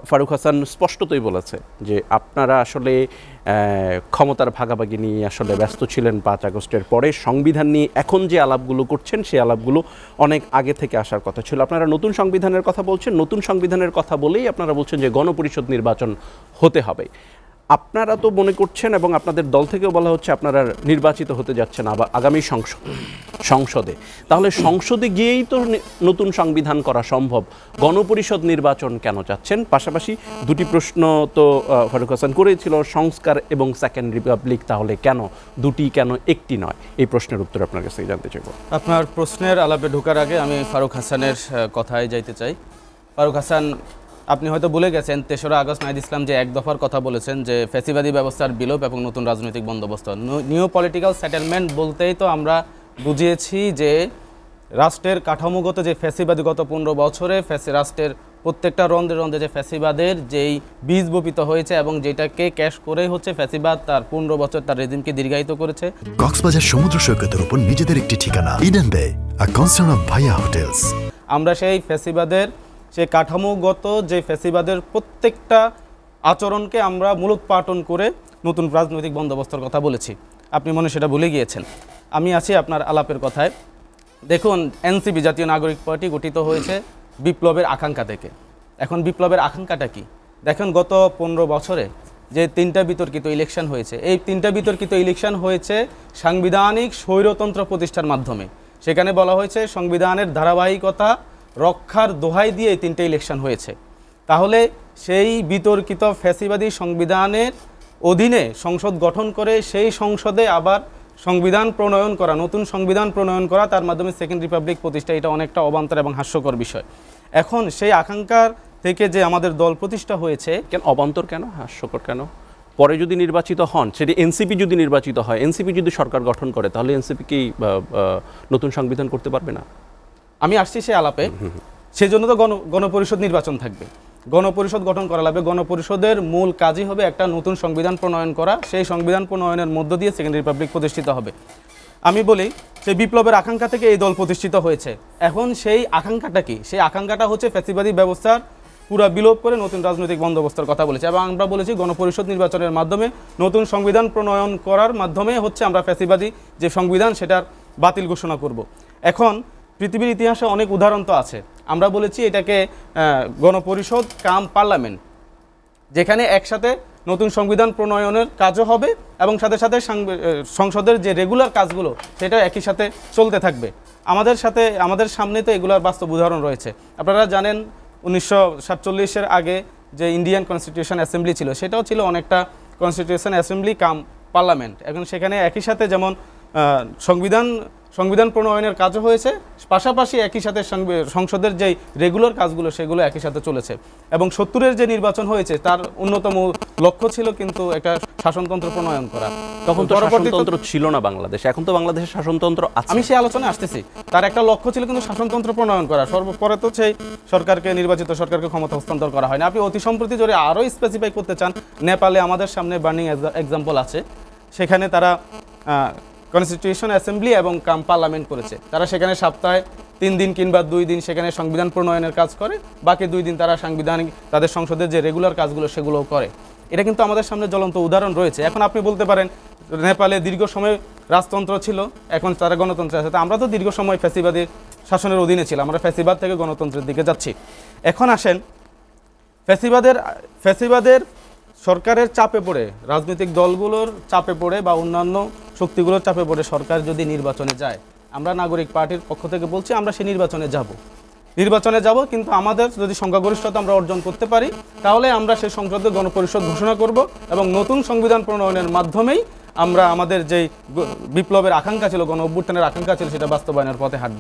ফারুক হাসান স্পষ্টতই বলেছে যে আপনারা আসলে ক্ষমতার ভাগাভাগি নিয়ে আসলে ব্যস্ত ছিলেন 5 আগস্টের পরে। সংবিধান নিয়ে এখন যে আলাপগুলো করছেন সেই আলাপগুলো অনেক আগে থেকে আসার কথা ছিল। আপনারা নতুন সংবিধানের কথা বলছেন, নতুন সংবিধানের কথা বলেই আপনারা বলছেন যে গণপরিষদ নির্বাচন হতে হবে। আপনারা তো মনে করছেন এবং আপনাদের দল থেকেও বলা হচ্ছে আপনারা নির্বাচিত হতে যাচ্ছেন আবার আগামী সংসদে। তাহলে সংসদে গিয়েই তো নতুন সংবিধান করা সম্ভব, গণপরিষদ নির্বাচন কেন চাচ্ছেন? পাশাপাশি দুটি প্রশ্ন তো ফারুক হাসান করেছিল, সংস্কার এবং সেকেন্ড রিপাবলিক তাহলে কেন দুটি, কেন একটি নয়? এই প্রশ্নের উত্তর আপনার কাছে জানতে চাইব। আপনার প্রশ্নের আলাপে ঢোকার আগে আমি ফারুক হাসানের কথায় যাইতে চাই। ফারুক হাসান, আপনি হয়তো ভুলে গেছেন 3রা আগস্ট নাহিদ ইসলাম যে এক দফার কথা বলেছেন যে ফ্যাসিবাদী ব্যবস্থার বিলোপ এবং নতুন রাজনৈতিক বন্দোবস্ত, নিউ পলিটিক্যাল সেটেলমেন্ট বলতেই তো আমরা বুঝিয়েছি যে রাষ্ট্রের কাঠামোগত যে ফ্যাসিবাদী গত 15 বছরে রাষ্ট্রের প্রত্যেকটা রন্ধে রন্ধে যে ফ্যাসিবাদের যেই বীজ বপিত হয়েছে এবং যেটাকে ক্যাশ করেই হচ্ছে ফ্যাসিবাদ তার 15 বছর তার রেজিমকে দীর্ঘায়িত করেছে। কক্সবাজার সমুদ্র সৈকতের উপর নিজেদের একটি ঠিকানা, ইডেন বে, আ কনসার্ন অফ ভাইয়া হোটেলস। আমরা সেই ফ্যাসিবাদের সেই কাঠামোগত যে ফ্যাসিবাদের প্রত্যেকটা আচরণকে আমরা মূলোৎপাটন করে নতুন রাজনৈতিক বন্দোবস্তের কথা বলেছি। আপনি মনে সেটা ভুলে গিয়েছেন। আমি আছি আপনার আলাপের কথায়। দেখুন, এনসিপি জাতীয় নাগরিক পার্টি গঠিত হয়েছে বিপ্লবের আকাঙ্ক্ষা থেকে। এখন বিপ্লবের আকাঙ্ক্ষাটা কি? দেখেন, গত 15 বছরে যে 3টা বিতর্কিত ইলেকশন হয়েছে, এই 3টা বিতর্কিত ইলেকশন হয়েছে সাংবিধানিক স্বৈরতন্ত্র প্রতিষ্ঠার মাধ্যমে। সেখানে বলা হয়েছে সংবিধানের ধারাবাহিকতা রক্ষার দোহাই দিয়ে এই 3টে ইলেকশন হয়েছে। তাহলে সেই বিতর্কিত ফ্যাসিবাদী সংবিধানের অধীনে সংসদ গঠন করে সেই সংসদে আবার সংবিধান প্রণয়ন করা, নতুন সংবিধান প্রণয়ন করা, তার মাধ্যমে সেকেন্ড রিপাবলিক প্রতিষ্ঠা, এটা অনেকটা অবান্তর এবং হাস্যকর বিষয়। এখন সেই আকাঙ্ক্ষার থেকে যে আমাদের দল প্রতিষ্ঠা হয়েছে, কেন অবান্তর, কেন হাস্যকর, কেন? পরে যদি নির্বাচিত হন, সেটি এনসিপি যদি নির্বাচিত হয়, এনসিপি যদি সরকার গঠন করে, তাহলে এনসিপি কি নতুন সংবিধান করতে পারবে না? আমি আসছি সে আলাপে। সেজন্য তো গণপরিষদ নির্বাচন থাকবে, গণপরিষদ গঠন করা লাগবে। গণপরিষদের মূল কাজই হবে একটা নতুন সংবিধান প্রণয়ন করা। সেই সংবিধান প্রণয়নের মধ্য দিয়ে সেকেন্ড রিপাবলিক প্রতিষ্ঠিত হবে। আমি বলি, সেই বিপ্লবের আকাঙ্ক্ষা থেকে এই দল প্রতিষ্ঠিত হয়েছে। এখন সেই আকাঙ্ক্ষাটা কি? সেই আকাঙ্ক্ষাটা হচ্ছে ফ্যাসিবাদী ব্যবস্থার পুরা বিলোপ করে নতুন রাজনৈতিক বন্দোবস্তের কথা বলেছে। এবং আমরা বলেছি গণপরিষদ নির্বাচনের মাধ্যমে নতুন সংবিধান প্রণয়ন করার মাধ্যমে হচ্ছে আমরা ফ্যাসিবাদী যে সংবিধান সেটার বাতিল ঘোষণা করব। এখন পৃথিবীর ইতিহাসে অনেক উদাহরণ তো আছে। আমরা বলেছি এটাকে গণপরিষদ কাম পার্লামেন্ট, যেখানে একসাথে নতুন সংবিধান প্রণয়নের কাজও হবে এবং সাথে সাথে সংসদের যে রেগুলার কাজগুলো সেটা একই সাথে চলতে থাকবে। আমাদের সামনে তো এগুলোর বাস্তব উদাহরণ রয়েছে। আপনারা জানেন 1947-এর আগে যে ইন্ডিয়ান কনস্টিটিউশন অ্যাসেম্বলি ছিল, সেটাও ছিল অনেকটা কনস্টিটিউশন অ্যাসেম্বলি কাম পার্লামেন্ট। এখন সেখানে একই সাথে যেমন সংবিধান প্রণয়নের কাজও হয়েছে, পাশাপাশি একই সাথে সংসদের যেই রেগুলার কাজগুলো সেগুলো একই সাথে চলেছে। এবং 70-এর যে নির্বাচন হয়েছে তার অন্যতম লক্ষ্য ছিল কিন্তু একটা শাসনতন্ত্র প্রণয়ন করা। তখন তো শাসনতন্ত্র ছিল না বাংলাদেশে, এখন তো বাংলাদেশের শাসনতন্ত্র আছে। আমি সেই আলোচনায় আসতেছি। তার একটা লক্ষ্য ছিল কিন্তু শাসনতন্ত্র প্রণয়ন করা। সর্বপরে তো সেই নির্বাচিত সরকারকে ক্ষমতা হস্তান্তর করা হয় না। আপনি অতি সম্প্রতি যদি আরও স্পেসিফাই করতে চান, নেপালে আমাদের সামনে বার্নিং এক্সাম্পল আছে। সেখানে তারা কনস্টিটিউশন অ্যাসেম্বলি এবং কাম পার্লামেন্ট করেছে। তারা সেখানে সপ্তাহে 3 দিন কিংবা 2 দিন সেখানে সংবিধান প্রণয়নের কাজ করে, বাকি 2 দিন তারা সাংবিধানিক তাদের সংসদের যে রেগুলার কাজগুলো সেগুলোও করে। এটা কিন্তু আমাদের সামনে জ্বলন্ত উদাহরণ রয়েছে। এখন আপনি বলতে পারেন নেপালে দীর্ঘ সময় রাজতন্ত্র ছিল, এখন তারা গণতন্ত্রে আছে। তা আমরা তো দীর্ঘ সময় ফ্যাসিবাদী শাসনের অধীনে ছিলাম, আমরা ফ্যাসিবাদ থেকে গণতন্ত্রের দিকে যাচ্ছি। এখন আসেন, ফ্যাসিবাদের সরকারের চাপে পড়ে, রাজনৈতিক দলগুলোর চাপে পড়ে বা অন্যান্য শক্তিগুলোর চাপে পড়ে সরকার যদি নির্বাচনে যায়, আমরা নাগরিক পার্টির পক্ষ থেকে বলছি আমরা সেই নির্বাচনে যাব, কিন্তু আমাদের যদি সংখ্যাগরিষ্ঠতা আমরা অর্জন করতে পারি তাহলে আমরা সেই সংসদে গণপরিষদ ঘোষণা করব এবং নতুন সংবিধান প্রণয়নের মাধ্যমেই আমরা আমাদের যেই বিপ্লবের আকাঙ্ক্ষা ছিল, গণ অভ্যুত্থানের আকাঙ্ক্ষা ছিল, সেটা বাস্তবায়নের পথে হাঁটব।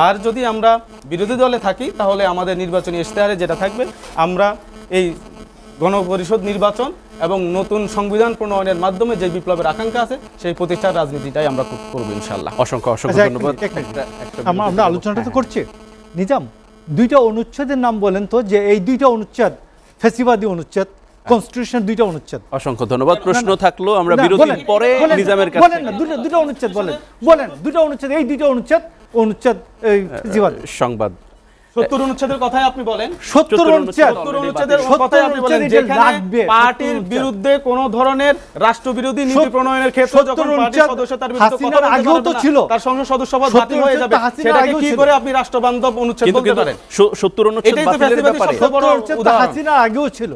আর যদি আমরা বিরোধী দলে থাকি তাহলে আমাদের নির্বাচনী ইশতেহারে যেটা থাকবে, আমরা এই গণপরিষদ নির্বাচন এবং নতুন সংবিধান প্রণয়নের মাধ্যমে যে বিপ্লবের আকাঙ্ক্ষা আছে সেই প্রতিষ্ঠার রাজনীতিটাই আমরা করব ইনশাআল্লাহ। অসংখ্য ধন্যবাদ। আমরা আলোচনাটা তো করছি। নিজাম, 2টা অনুচ্ছেদের নাম বলেন তো, যে এই 2টা অনুচ্ছেদ ফ্যাসিবাদী অনুচ্ছেদ, কনস্টিটিউশন 2টা অনুচ্ছেদ। অসংখ্য ধন্যবাদ। প্রশ্ন থাকলো আমরা বিরতির পরে নিজামের কাছে বলেন না, 2টা অনুচ্ছেদ বলেন 2টা অনুচ্ছেদ, এই 2টা অনুচ্ছেদ এই ফ্যাসিবাদ সংবাদ। 70 অনুচ্ছেদের কথাই আপনি বলেন, 70 অনুচ্ছেদ 70 অনুচ্ছেদের কথাই আপনি বলেন, যেখানে পার্টির বিরুদ্ধে কোনো ধরনের রাষ্ট্রবিরোধী নীতি প্রণয়নের ক্ষেত্রে যখন পার্টির সদস্য তার বিরুদ্ধে কথা বলতে আগেও তো পারবে ছিল, না, তার সংসদ সদস্যপদ বাতিল হয়ে যাবে, হাসিনার সেটাকে আগেও কি ছিল। করে আপনি রাষ্ট্রবান্ধব অনুচ্ছেদ কিন্তু বলতে পারেন? 70 অনুচ্ছেদ এটাই তো বাতিলের ফ্যাসিবাদী ব্যাপারে সবচেয়ে বড় 70 অনুচ্ছেদ তো উদাহরণ। হাসিনার আগেও ছিল।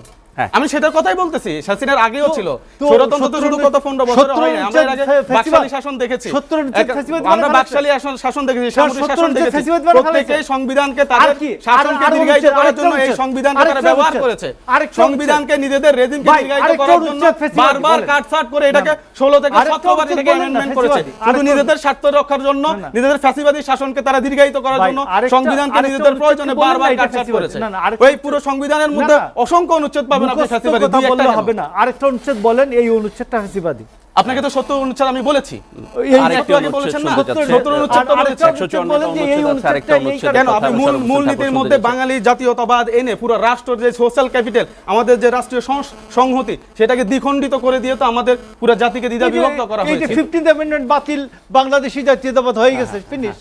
আমি সেটার কথাই বলতেছি, হাসিনার আগেও ছিল। তো স্বৈরতন্ত্র তো 70 শুধু কত 15 বছর হয় না, আমরা এর আগে ফ্যাসিবাদ- বাকশালী শাসন দেখেছি, 70 অনুচ্ছেদ ফ্যাসিবাদ মানে আমরা খারাপ বাকশালী শাসন দেখেছি, সামরিক 70 শাসন অনুচ্ছেদ দেখেছি, ফ্যাসিবাদ মানে খারাপ প্রত্যেকেই সংবিধানকে আর তাদের কি? শাসনকে আর দীর্ঘায়িত অনুচ্ছেদ, করার জন্য এই আরেকটা সংবিধানকে তারা অনুচ্ছেদ, ব্যবহার আরেকটা করেছে, অনুচ্ছেদ। সংবিধানকে নিজেদের রেজিমকে ভাই, দীর্ঘায়িত আরেকটা করার জন্য অনুচ্ছেদ ফ্যাসিবাদী বারবার বলেন। কাটছাট করে এটাকে 16 থেকে আরেকটা 17 বার অনুচ্ছেদ এটাকে বলেন না, অ্যামেন্ডমেন্ট করেছে, ফ্যাসিবাদী। শুধু আরেকটা নিজেদের স্বার্থ রক্ষার জন্য, না, না। নিজেদের ফ্যাসিবাদী শাসনকে তারা দীর্ঘায়িত করার ভাই, জন্য আরেকটা- সংবিধানকে আরেকটা নিজেদের প্রয়োজনে অনুচ্ছেদ বলেন বারবার না, এটা কাটছাট ফ্যাসিবাদী। করেছে। না, না, আরেকটা ওই পুরো সংবিধানের মধ্যে না, না। অসংখ্য অনুচ্ছেদ পাবেন আপনি মুখস্থ ফ্যাসিবাদী, কথা দুই একটা বললে কেন? হবে না, আরেকটা অনুচ্ছেদ বলেন, এই অনুচ্ছেদটা ফ্যাসিবাদী। আপনাকে তো 70 অনুচ্ছেদ আমি বলেছি, এই আরেকটি একটু আগে অনুচ্ছেদ বলেছেন না, শুনতে যাচ্ছে। 70 অনুচ্ছেদ তো আর বলেছেন। আরেকটা অনুচ্ছেদ বলেন যে এই অনুচ্ছেদ আছে, আরেকটা অনুচ্ছেদটা এই অনুচ্ছেদ। কেন কথা আপনি বলছেন, মূলনীতির ঠাকুর মধ্যে শুনতে বাঙালি জাতীয়তাবাদ এনে পুরো রাষ্ট্রের যে সোশ্যাল ক্যাপিটাল, আমাদের যে রাষ্ট্রীয় সংহতি, সেটাকে দ্বিখণ্ডিত করে দিয়ে তো আমাদের পুরো জাতিকে দ্বিধা বিভক্ত করা এই যে হয়েছে। 15th অ্যামেন্ডমেন্ট বাতিল, বাংলাদেশি জাতীয়তাবাদ হয়ে গেছে, ফিনিশ।